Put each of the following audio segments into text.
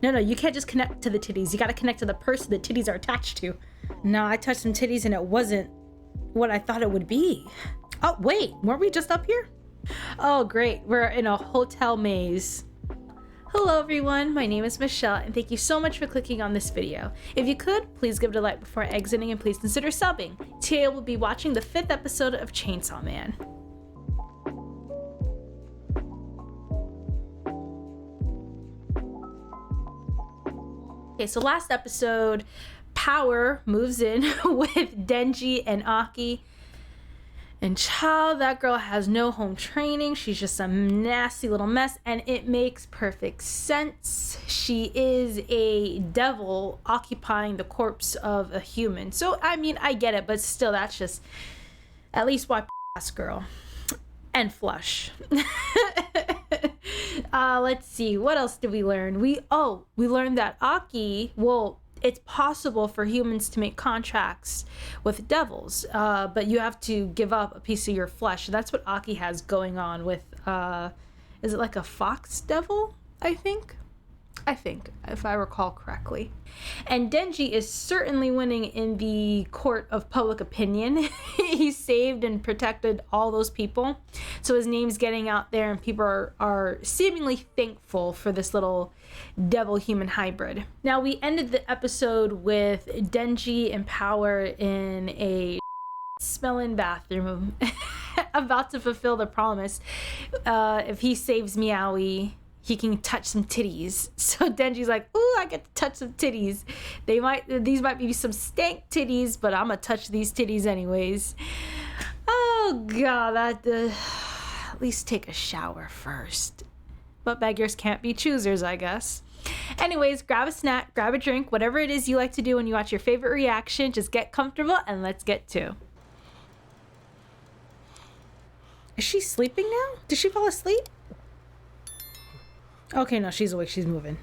No, you can't just connect to the titties. You gotta connect to the person the titties are attached to. No, I touched some titties and it wasn't what I thought it would be. Oh, wait, weren't we just up here? Oh, great. We're in a hotel maze. Hello everyone, my name is Michelle and thank you so much for clicking on this video. If you could, please give it a like before exiting and please consider subbing. Today we'll be watching the 5th episode of Chainsaw Man. Okay, so last episode, Power moves in with Denji and Aki. And child, that girl has no home training. She's just a nasty little mess, and it makes perfect sense. She is a devil occupying the corpse of a human. So, I mean, I get it, but still, that's just at least why ass girl. And flush. Let's see, what else did we learn? We learned that Aki, it's possible for humans to make contracts with devils, but you have to give up a piece of your flesh. That's what Aki has going on with, is it like a fox devil, I think, if I recall correctly. And Denji is certainly winning in the court of public opinion. He saved and protected all those people. So his name's getting out there and people are seemingly thankful for this little devil-human hybrid. Now, we ended the episode with Denji and Power in a smelling bathroom about to fulfill the promise. If he saves Meowie, he can touch some titties. So Denji's like, ooh, I get to touch some titties. These might be some stank titties, but I'm gonna touch these titties anyways. Oh god, at least take a shower first. But beggars can't be choosers, I guess. Anyways, grab a snack, grab a drink, whatever it is you like to do when you watch your favorite reaction. Just get comfortable and let's get to. Is she sleeping now? Did she fall asleep? Okay, no, she's awake. She's moving.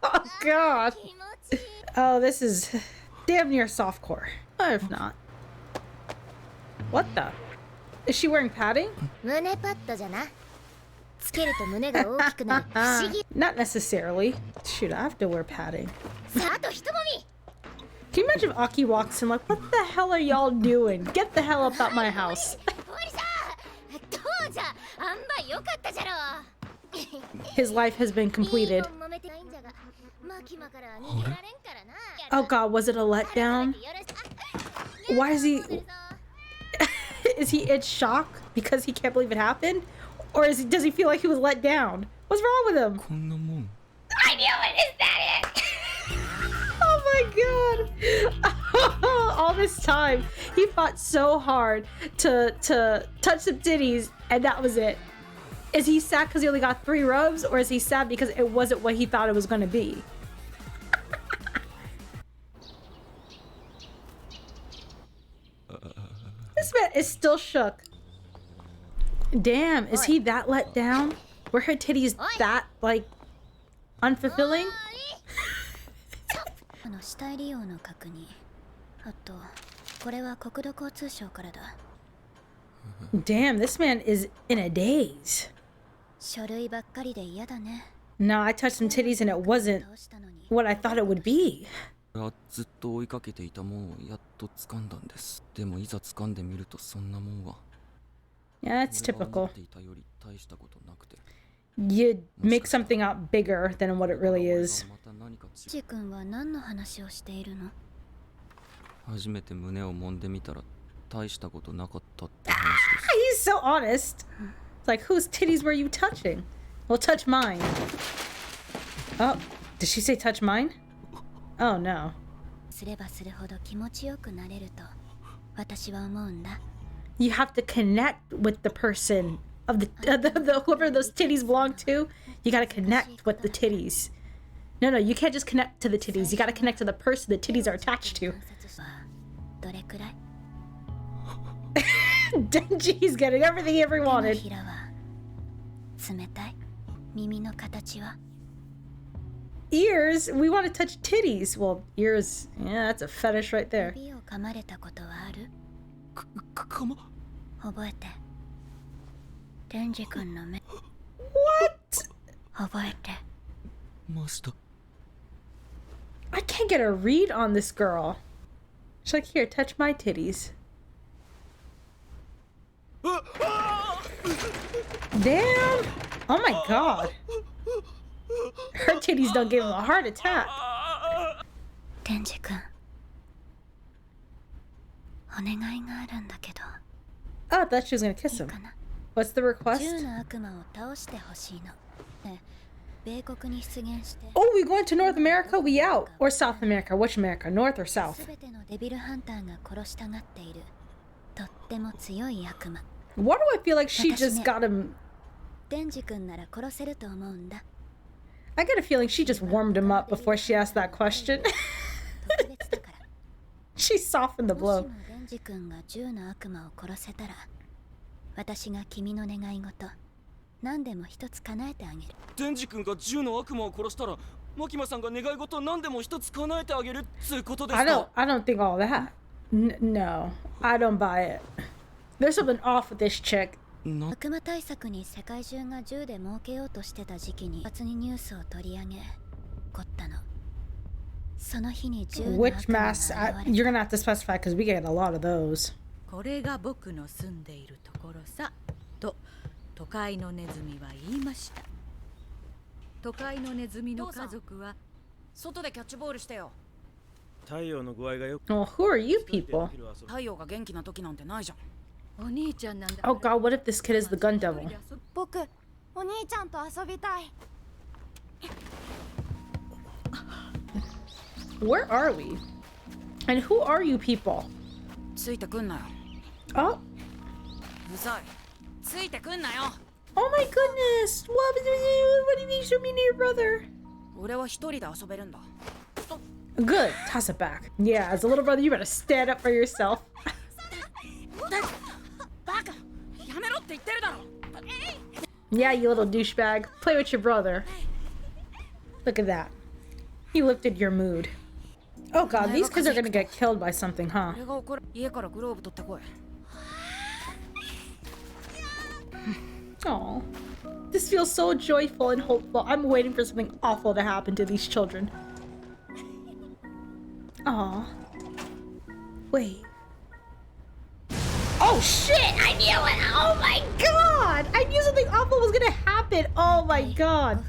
Oh, God. Oh, this is damn near softcore. Or if not. What the? Is she wearing padding? Not necessarily. Shoot, I have to wear padding. Can you imagine if Aki walks in like, what the hell are y'all doing? Get the hell up out my house. His life has been completed. Oh god, was it a letdown? Why is he... Is he in shock because he can't believe it happened? Or does he feel like he was let down? What's wrong with him? I knew it! Is that it? Oh my god! All this time, he fought so hard to touch some titties, and that was it. Is he sad because he only got 3 rubs, or is he sad because it wasn't what he thought it was going to be? This man is still shook. Damn, is he that let down? Were her titties that, like, unfulfilling? Damn, this man is in a daze. No, I touched some titties and it wasn't what I thought it would be. Yeah, that's typical. You make something out bigger than what it really is. He's so honest. It's like, whose titties were you touching? Well, touch mine. Oh, did she say touch mine? Oh no. You have to connect with the person of the whoever those titties belong to. You gotta connect with the titties. No, you can't just connect to the titties. You gotta connect to the person the titties are attached to. Denji's getting everything he ever wanted. Ears? We want to touch titties. Well, ears, yeah, that's a fetish right there. What? I can't get a read on this girl. She's like, here, touch my titties. Damn! Oh my god. Her titties don't give him a heart attack. Denji-kun. Oh, I thought she was gonna kiss him. What's the request? Oh, we going to North America? We out. Or South America? Which America? North or South? Why do I feel like she just got him? I get a feeling she just warmed him up before she asked that question. She softened the blow. I don't think all that. No, I don't buy it. There's something off with this chick. Which mask? You're gonna have to specify because we get a lot of those. これが僕の住んでいるところさと都会のネズミは言いました。都会のネズミの家族は外でキャッチボールしてよ。太陽の具合がよく。Oh, who are you people? 太陽が元気な時なんてないじゃん。お兄ちゃんなんだ。Oh God, what if this kid is the gun devil? 僕、お兄ちゃんと遊びたい。Where are we? And who are you people? ついてくんなよ。Oh. うざい。ついてくんなよ。Oh my goodness! What do you mean show me to your brother? 俺は一人で遊べるんだ。Good. Toss it back. Yeah, as a little brother, you better stand up for yourself. バカ。やめろって言ってるだろ。Yeah, you little douchebag. Play with your brother. Look at that. He lifted your mood. Oh God, these kids are gonna get killed by something, huh? 俺が怒る。家からグローブ取ってこい。Oh, this feels so joyful and hopeful. I'm waiting for something awful to happen to these children. Aw. Wait. Oh shit! I knew it! Oh my god! I knew something awful was gonna happen! Oh my god!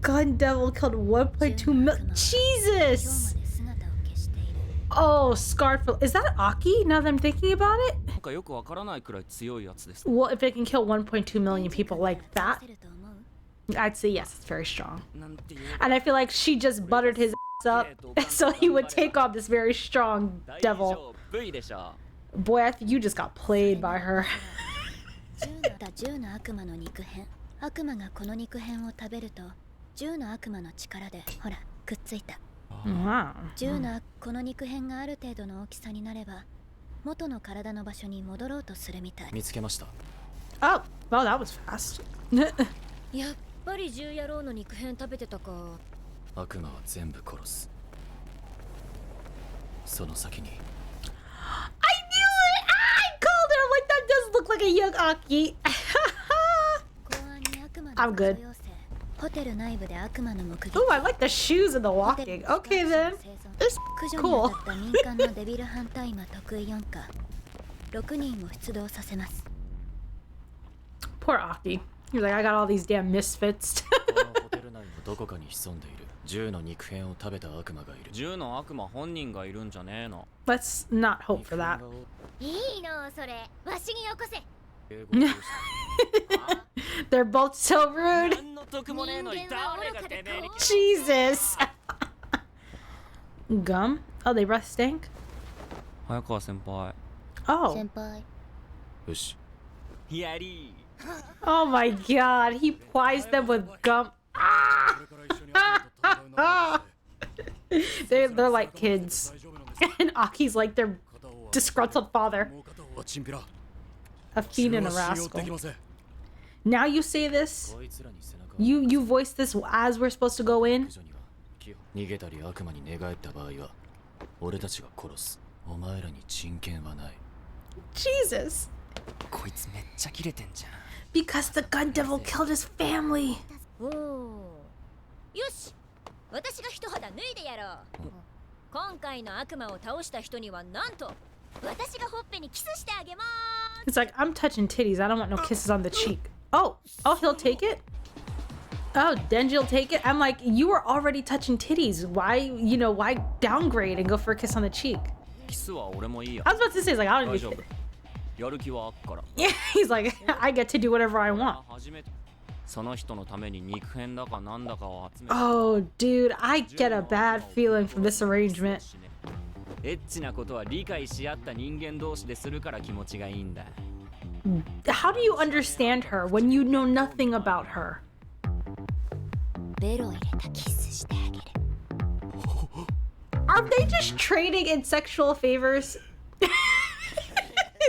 Gun Devil killed 1.2 million. Jesus! Oh, scarred for. Is that Aki now that I'm thinking about it? Well, if it can kill 1.2 million people like that, I'd say yes, it's very strong. And I feel like she just buttered his ass up so he would take on this very strong devil. Boy, I think you just got played by her. Wow. Oh, well, that was fast. I knew it! I called her! I'm like, that does look like a young Aki. I'm good. Ooh, I like the shoes and the walking. Okay then. This is cool. Poor Aki. He's like, I got all these damn misfits. Let's not hope for that. They're both so rude. Jesus. Gum? Oh, they breath stink? Oh. Oh my god, he plies them with gum. Ah! They're like kids. And Aki's like their disgruntled father. A fiend and a rascal. Now you say this? You voice this as we're supposed to go in? Jesus. Because the gun devil killed his family. おおよし私が一肌脱いでやろう今回の悪魔を倒した人にはなんと私がほっぺにキスしてあげます It's like, I'm touching titties. I don't want no kisses on the cheek. Oh, he'll take it? Oh, Denji'll take it? I'm like, you were already touching titties. Why downgrade and go for a kiss on the cheek? I was about to say, it's like, I don't even... Yeah, he's like, I get to do whatever I want. Oh, dude, I get a bad feeling from this arrangement. How do you understand her when you know nothing about her? Are they just trading in sexual favors?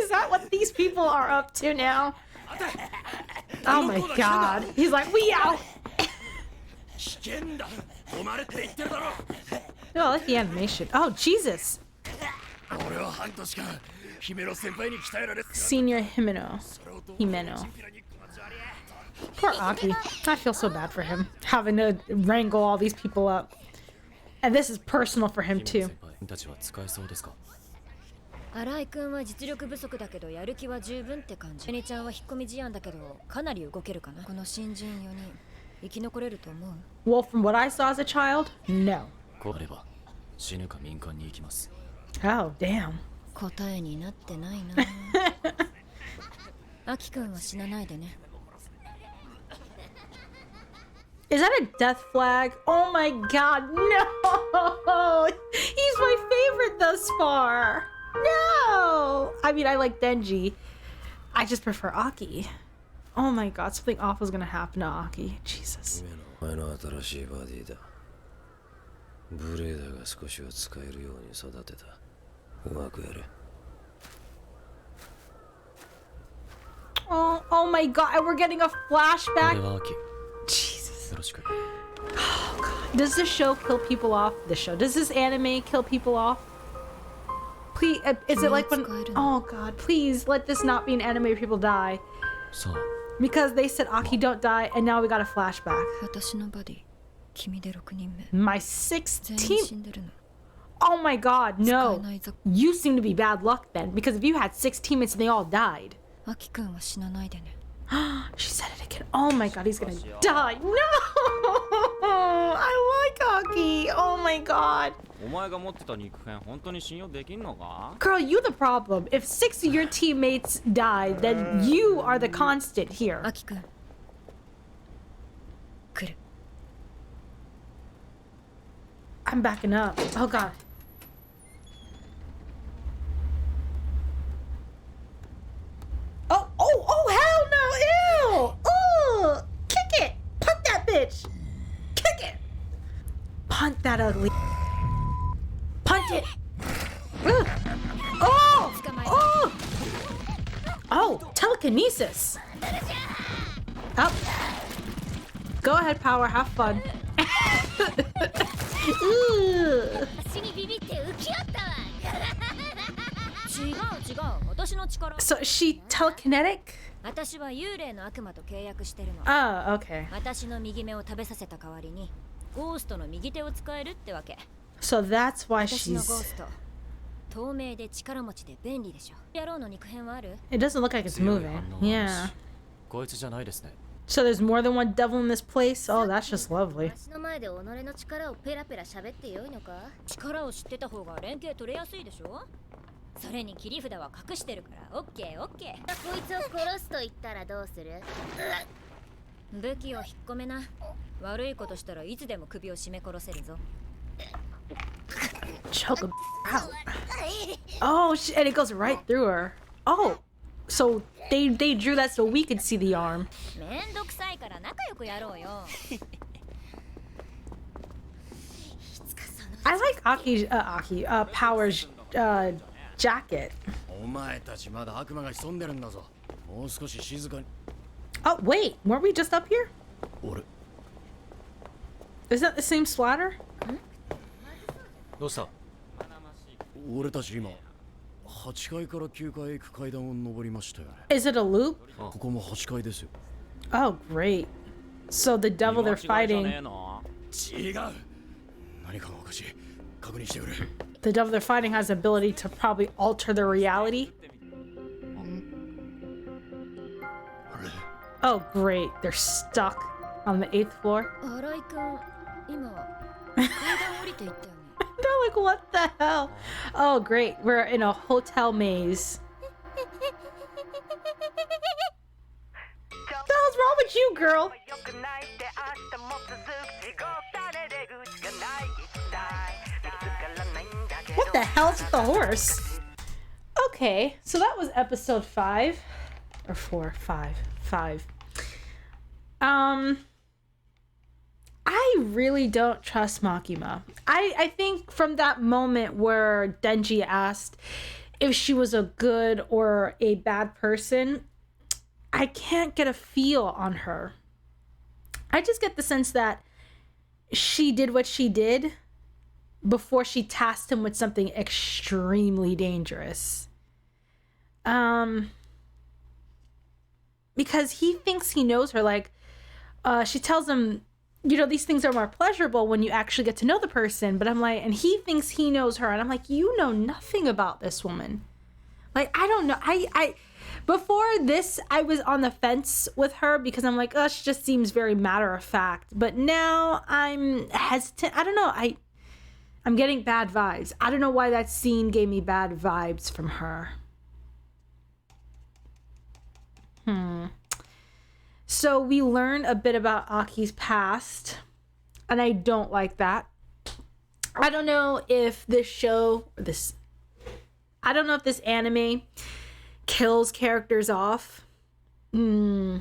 Is that what these people are up to now? Oh my god. He's like, we out! Oh, I like the animation. Oh, Jesus. Senior Himeno. Poor Aki. I feel so bad for him, having to wrangle all these people up. And this is personal for him too. 新井君は実力不足だけどやる気は十分って感じ。ベニちゃんは引っ込み思案だけどかなり動けるかな。この新人4人生き残れると思う Well, from what I saw as a child, no. こうあれば死ぬか民間に行きます。 Oh, damn. 答えになってないなアキ君は死なないでね Is that a death flag? Oh my god, no! He's my favorite thus far. No! I mean, I like Denji. I just prefer Aki. Oh my god, something awful is gonna happen to Aki. Jesus. Oh my god, we're getting a flashback. Jesus. Oh god. Does this show kill people off? Does this anime kill people off? Please, is it like when... Oh god, please let this not be an anime where people die. Because they said Aki don't die, and now we got a flashback. My sixth team... Oh my god, no. You seem to be bad luck then, because if you had 6 teammates and they all died. She said it again. Oh my god, he's gonna die. No! I like Aki. Oh my god. Girl, you the problem. If 6 of your teammates die, then you are the constant here. I'm backing up. Oh god. Oh, hell no! Ew! Kick it! Punt that bitch! Kick it! Punt that ugly. Punt it! Ugh. Oh! Oh! Oh, telekinesis! Up. Go ahead, Power. Have fun. So is she telekinetic? Oh, okay. So that's why she's... It doesn't look like it's moving. Yeah. So there's more than one devil in this place? Oh, that's just lovely. Choke him out. Oh, and it goes right through her. Oh, so they drew that so we could see the arm. I like Power's jacket. Oh wait, weren't we just up here? Is that the same splatter? 8階から9階へ行く階段を上りましたよね。 Is it a loop? ここも8階ですよ。 Oh, great. So the devil they're fighting, 違う。何かがおかしい。確認してくれ。 the devil they're fighting has the ability to probably alter their reality. あれ Oh, great. They're stuck on the 8th floor. 新井君今階段降りていったよね They're like, what the hell? Oh, great. We're in a hotel maze. What the hell's wrong with you, girl? What the hell's with the horse? Okay, so that was episode 5. Or 4, 5. I really don't trust Makima. I think from that moment where Denji asked if she was a good or a bad person, I can't get a feel on her. I just get the sense that she did what she did before she tasked him with something extremely dangerous. Because he thinks he knows her. Like, she tells him, you know, these things are more pleasurable when you actually get to know the person. But I'm like, and he thinks he knows her. And I'm like, you know nothing about this woman. Like, I don't know. I before this, I was on the fence with her because I'm like, oh, she just seems very matter of fact. But now I'm hesitant. I don't know. I'm getting bad vibes. I don't know why that scene gave me bad vibes from her. So we learn a bit about Aki's past, and I don't like that. I don't know if this anime kills characters off. If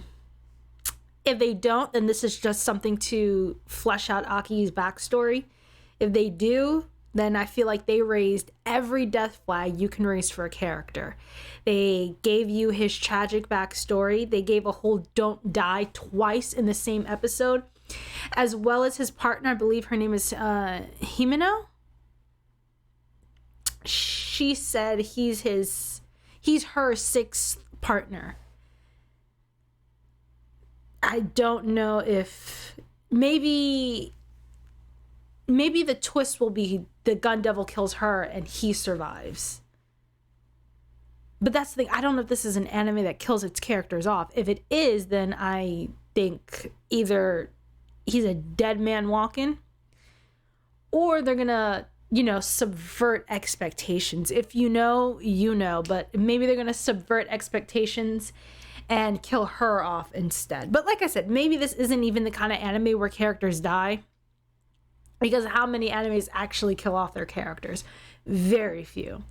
they don't, then this is just something to flesh out Aki's backstory. If they do, then I feel like they raised every death flag you can raise for a character. They gave you his tragic backstory. They gave a whole don't die twice in the same episode, as well as his partner. I believe her name is Himeno. She said he's her sixth partner. I don't know if maybe the twist will be the gun devil kills her and he survives. But that's the thing. I don't know if this is an anime that kills its characters off. If it is, then I think either he's a dead man walking, or they're gonna, subvert expectations. If you know, you know. But maybe they're gonna subvert expectations and kill her off instead. But like I said, maybe this isn't even the kind of anime where characters die. Because how many animes actually kill off their characters? Very few.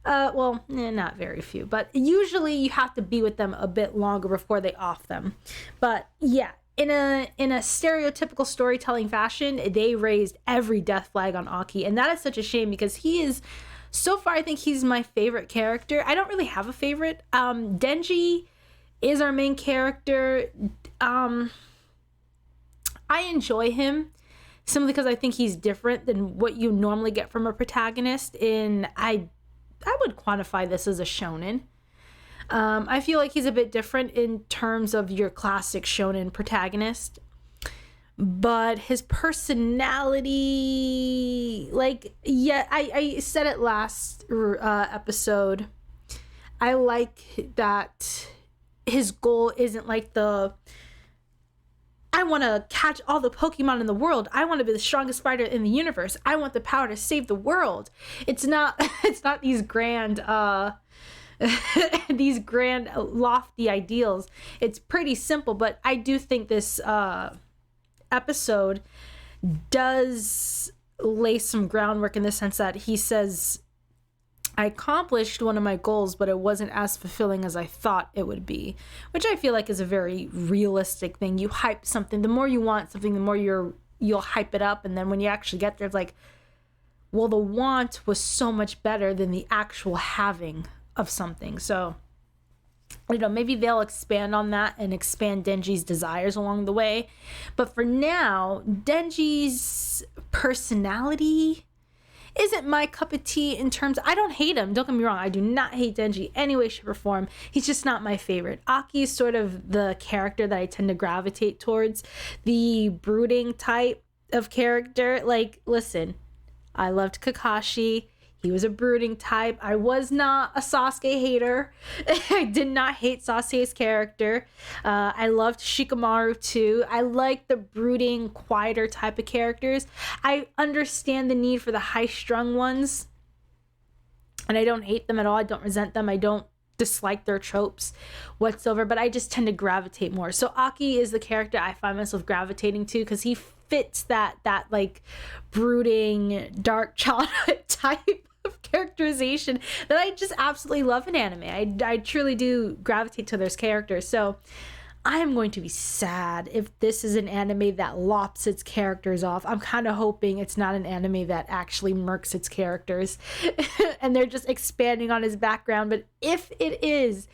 Not very few, but usually you have to be with them a bit longer before they off them. But yeah, in a stereotypical storytelling fashion, they raised every death flag on Aki, and that is such a shame because he is, so far, I think he's my favorite character. I don't really have a favorite. Denji is our main character. I enjoy him simply because I think he's different than what you normally get from a protagonist. I would quantify this as a shonen. I feel like he's a bit different in terms of your classic shonen protagonist. But his personality, I said it last episode. I like that his goal isn't like I want to catch all the Pokemon in the world. I want to be the strongest fighter in the universe. I want the power to save the world. It's not these grand lofty ideals. It's pretty simple, but I do think this episode does lay some groundwork in the sense that he says, I accomplished one of my goals, but it wasn't as fulfilling as I thought it would be, which I feel like is a very realistic thing. You hype something. The more you want something, the more you'll hype it up. And then when you actually get there, it's like, well, the want was so much better than the actual having of something. So, maybe they'll expand on that and expand Denji's desires along the way. But for now, Denji's personality isn't my cup of tea in terms, I don't hate him, don't get me wrong, I do not hate Denji any way, shape, or form. He's just not my favorite. Aki is sort of the character that I tend to gravitate towards, the brooding type of character. Like, listen, I loved Kakashi. He was a brooding type. I was not a Sasuke hater. I did not hate Sasuke's character. I loved Shikamaru too. I like the brooding, quieter type of characters. I understand the need for the high-strung ones, and I don't hate them at all. I don't resent them. I don't dislike their tropes whatsoever, but I just tend to gravitate more. So Aki is the character I find myself gravitating to because he fits that like brooding, dark childhood type of characterization that I just absolutely love in anime. I truly do gravitate to those characters. So I am going to be sad if this is an anime that lops its characters off. I'm kind of hoping it's not an anime that actually murks its characters and they're just expanding on his background. But if it is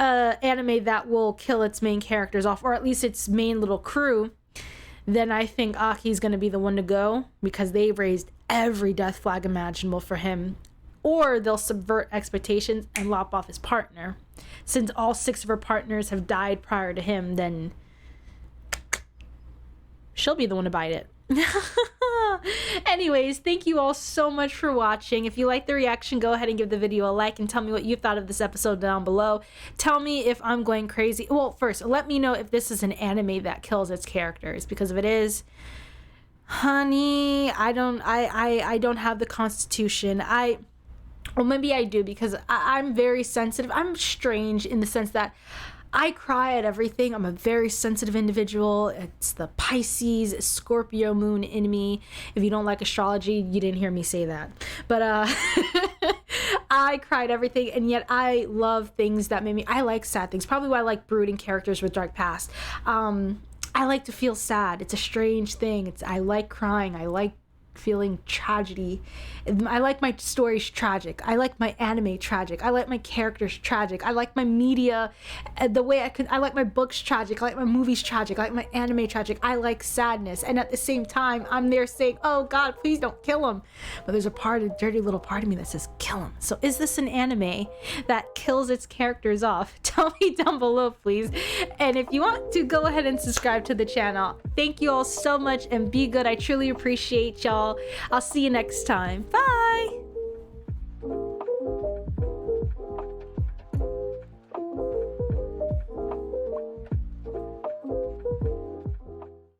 an anime that will kill its main characters off, or at least its main little crew, then I think Aki's going to be the one to go, because they've raised every death flag imaginable for him. Or they'll subvert expectations and lop off his partner. Since all 6 of her partners have died prior to him, then she'll be the one to bite it. Anyways, thank you all so much for watching. If you like the reaction, go ahead and give the video a like and tell me what you thought of this episode down below. Tell me if I'm going crazy. Well, first, let me know if this is an anime that kills its characters, because if it is, honey, I don't have the constitution. Well, maybe I do, because I'm very sensitive. I'm strange in the sense that I cry at everything. I'm a very sensitive individual. It's the Pisces, Scorpio moon in me. If you don't like astrology, you didn't hear me say that. But I cry at everything, and yet I love things that make me... I like sad things. Probably why I like brooding characters with dark past. I like to feel sad. It's a strange thing. I like crying. I like feeling tragedy. I like my stories tragic. I like my anime tragic. I like my characters tragic. I like my media the way I like my books tragic. I like my movies tragic. I like my anime tragic. I like sadness, and at the same time I'm there saying, oh God, please don't kill him, but there's a dirty little part of me that says kill him. So is this an anime that kills its characters off? Tell me down below, please. And if you want to, go ahead and subscribe to the channel. Thank you all so much, and be good. I truly appreciate y'all. I'll see you next time. Bye.